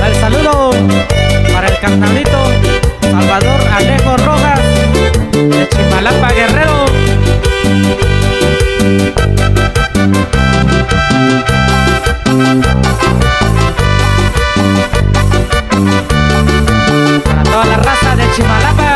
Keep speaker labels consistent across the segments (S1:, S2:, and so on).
S1: El saludo para el carnalito Salvador Alejo Rojas de Chimalapa, Guerrero. Para toda la raza de Chimalapa.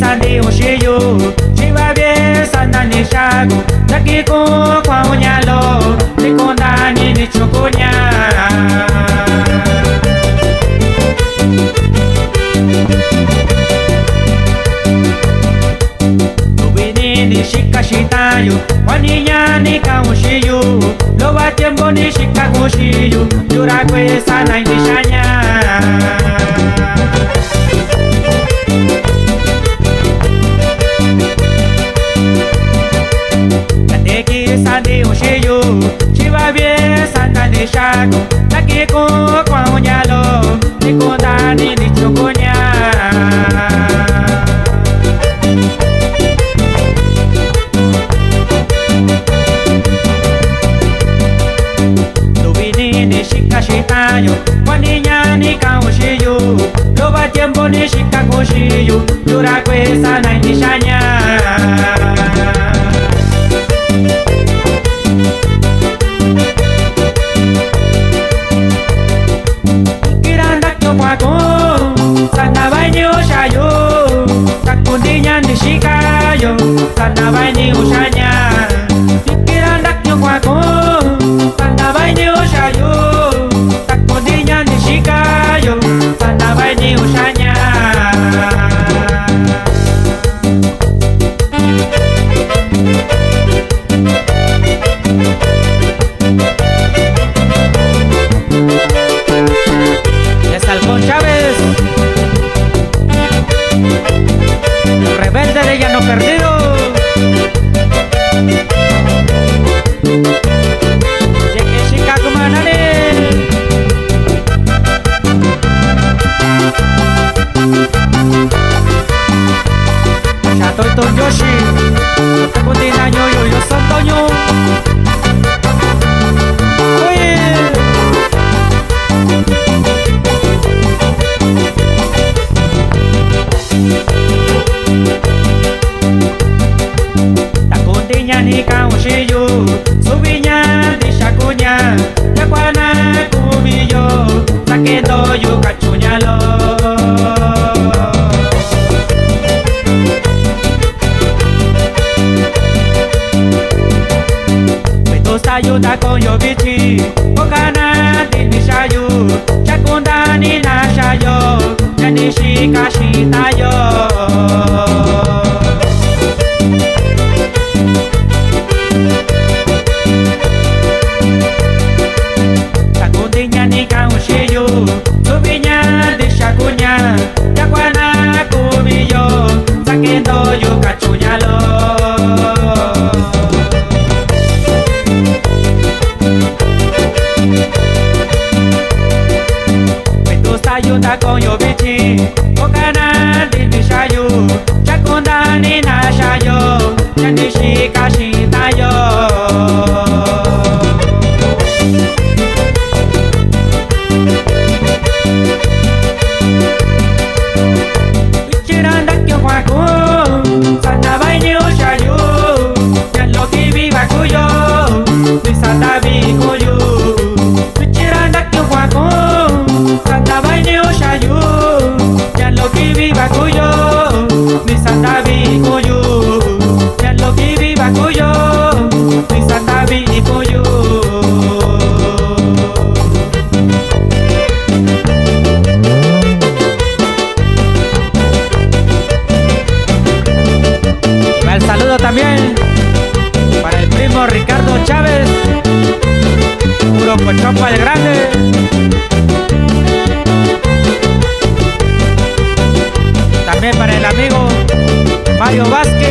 S1: Sandi ushiyu chiva bien sanda ni shago naki ko kwa unyalo ni kondani ni chukunya ubini ni shika shitayo waninya ni ka ushiyu lo wa tiempo ni shika kushiyu yura kwe sana ni shanya Sandi ushiyu chiva bien santa ni shago naki ko kwa unyalo ni kondani ni chukunya Lubini ni shika shitayo waninya ni ka ushiyu loba tiempo ni shika kushiyu yura kwe sana ni shanya Shikayo, sana baini ushanya. Pikiranda kyo kwako, sana baini ushayo. Takudinya ni shikayo, sana baini ushanya. Es Alfon Chávez, rebelde de llano perdido. De que Chicago manale. Chato Yoshi, Kundina yo Santoño. Ni kaushiyu subinya di shakunya yakwana kubiyo sakendo yu kachunyalo Beto sayu tako yo bichi okana dini shayu shakunda ni na shayo yani shikashitayo subinya de shakunya yakwana kubiyo sakendo yu kachunyalo Beto sayu tako yo bichi okana dini shayu shakunda ni na shayo yani shikashitayo Sana baini ushayu Yalo kibi bakuyo Nisata bikuyu Pichiranda kiwako Sana baini ushayu Yalo kibi bakuyo Nisata bikuyu Yalo kibi bakuyo Nisata bikuyu El saludo también para el primo Ricardo Chávez, puro Cochopa el Grande. Cayo Vázquez.